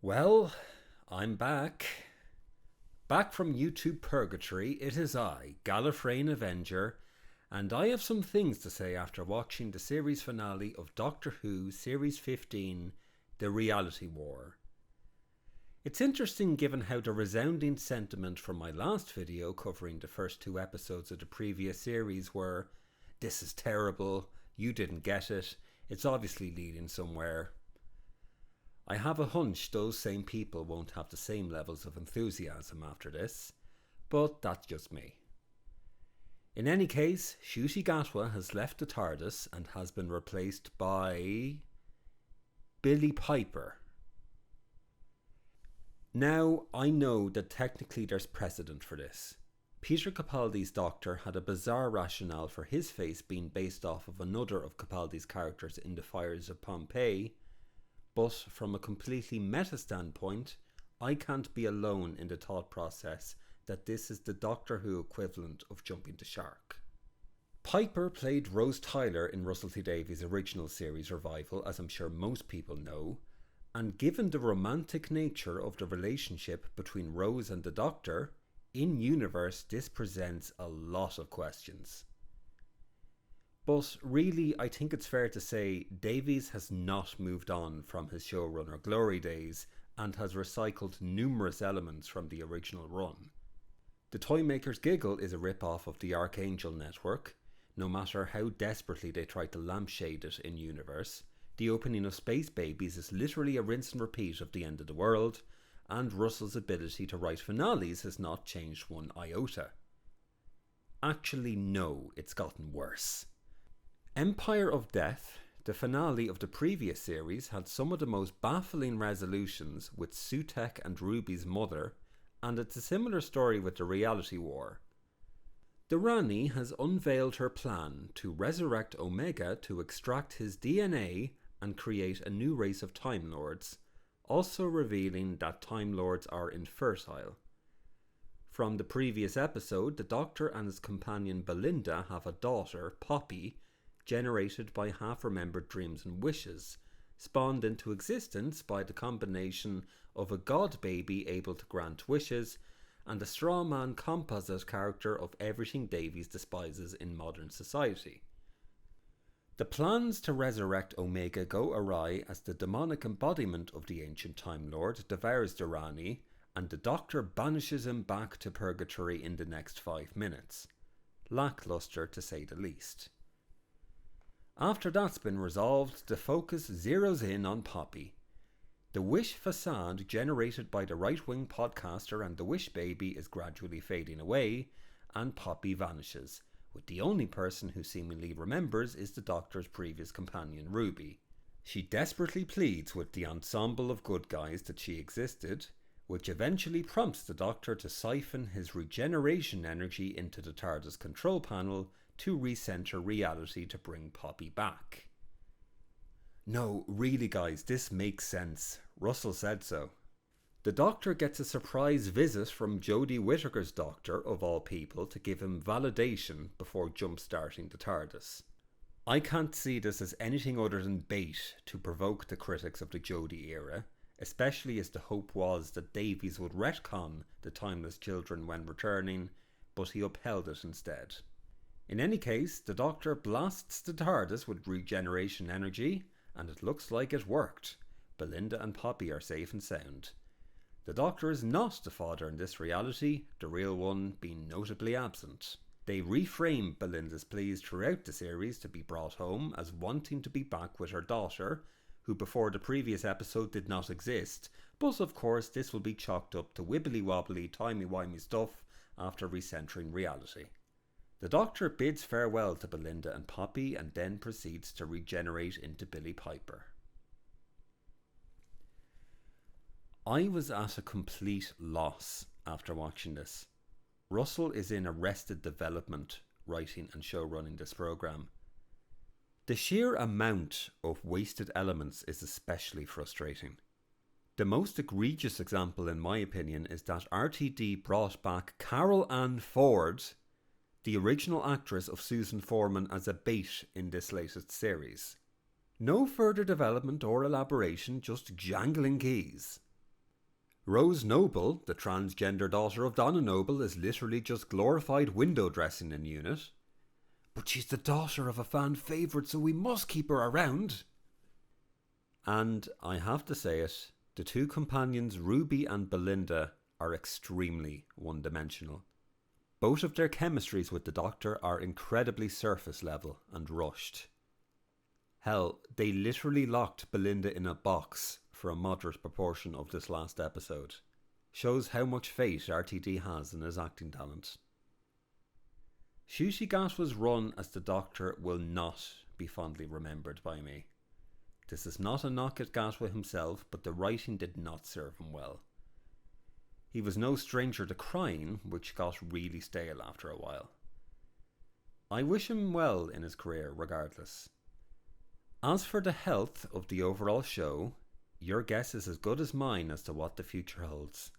Well, I'm back. Back from YouTube purgatory, it is I, GallifreyanAvenger, and I have some things to say after watching the series finale of Doctor Who Series 15, The Reality War. It's interesting given how the resounding sentiment from my last video covering the first two episodes of the previous series were, "This is terrible, you didn't get it, it's obviously leading somewhere." I have a hunch those same people won't have the same levels of enthusiasm after this, but that's just me. In any case, Ncuti Gatwa has left the TARDIS and has been replaced by Billie Piper. Now, I know that technically there's precedent for this. Peter Capaldi's Doctor had a bizarre rationale for his face being based off of another of Capaldi's characters in the Fires of Pompeii, but from a completely meta standpoint, I can't be alone in the thought process that this is the Doctor Who equivalent of jumping the shark. Piper played Rose Tyler in Russell T Davies' original series revival, as I'm sure most people know, and given the romantic nature of the relationship between Rose and the Doctor, in universe this presents a lot of questions. But really, I think it's fair to say Davies has not moved on from his showrunner glory days and has recycled numerous elements from the original run. The Toymaker's Giggle is a rip-off of the Archangel network, no matter how desperately they try to lampshade it in universe. The opening of Space Babies is literally a rinse and repeat of The End of the World, and Russell's ability to write finales has not changed one iota. Actually, no, it's gotten worse. Empire of Death, the finale of the previous series, had some of the most baffling resolutions with Sutekh and Ruby's mother, and it's a similar story with the Reality War. The Rani has unveiled her plan to resurrect Omega to extract his DNA and create a new race of Time Lords, also revealing that Time Lords are infertile. From the previous episode, the Doctor and his companion Belinda have a daughter, Poppy, generated by half-remembered dreams and wishes, spawned into existence by the combination of a god baby able to grant wishes and a straw man composite character of everything Davies despises in modern society. The plans to resurrect Omega go awry as the demonic embodiment of the ancient Time Lord devours the Rani, and the Doctor banishes him back to purgatory in the next 5 minutes. Lackluster to say the least. After that's been resolved, the focus zeroes in on Poppy. The Wish facade generated by the right-wing podcaster and the Wish baby is gradually fading away, and Poppy vanishes, with the only person who seemingly remembers is the Doctor's previous companion Ruby. She desperately pleads with the ensemble of good guys that she existed, which eventually prompts the Doctor to siphon his regeneration energy into the TARDIS control panel to recenter reality to bring Poppy back. No, really guys, this makes sense. Russell said so. The Doctor gets a surprise visit from Jodie Whittaker's Doctor, of all people, to give him validation before jump-starting the TARDIS. I can't see this as anything other than bait to provoke the critics of the Jodie era, especially as the hope was that Davies would retcon the Timeless Children when returning, but he upheld it instead. In any case, the Doctor blasts the TARDIS with regeneration energy, and it looks like it worked. Belinda and Poppy are safe and sound. The Doctor is not the father in this reality, the real one being notably absent. They reframe Belinda's pleas throughout the series to be brought home as wanting to be back with her daughter, who before the previous episode did not exist, but of course this will be chalked up to wibbly-wobbly, timey-wimey stuff after recentering reality. The Doctor bids farewell to Belinda and Poppy and then proceeds to regenerate into Billie Piper. I was at a complete loss after watching this. Russell is in arrested development writing and showrunning this programme. The sheer amount of wasted elements is especially frustrating. The most egregious example in my opinion is that RTD brought back Carol Ann Ford, the original actress of Susan Foreman, as a bait in this latest series. No further development or elaboration, just jangling keys. Rose Noble, the transgender daughter of Donna Noble, is literally just glorified window dressing in Unit. But she's the daughter of a fan favourite, so we must keep her around. And I have to say it, the two companions Ruby and Belinda are extremely one-dimensional. Both of their chemistries with the Doctor are incredibly surface level and rushed. Hell, they literally locked Belinda in a box for a moderate proportion of this last episode. Shows how much faith RTD has in his acting talent. Ncuti Gatwa's run as the Doctor will not be fondly remembered by me. This is not a knock at Gatwa himself, but the writing did not serve him well. He was no stranger to crying, which got really stale after a while. I wish him well in his career regardless. As for the health of the overall show, your guess is as good as mine as to what the future holds.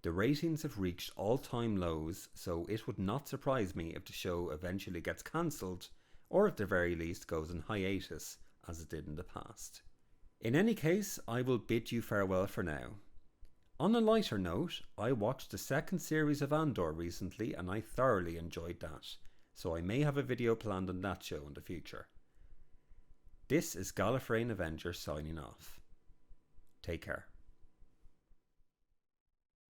The ratings have reached all-time lows, so it would not surprise me if the show eventually gets cancelled, or at the very least goes in hiatus, as it did in the past. In any case, I will bid you farewell for now. On a lighter note, I watched the second series of Andor recently and I thoroughly enjoyed that, so I may have a video planned on that show in the future. This is GallifreyanAvenger signing off. Take care.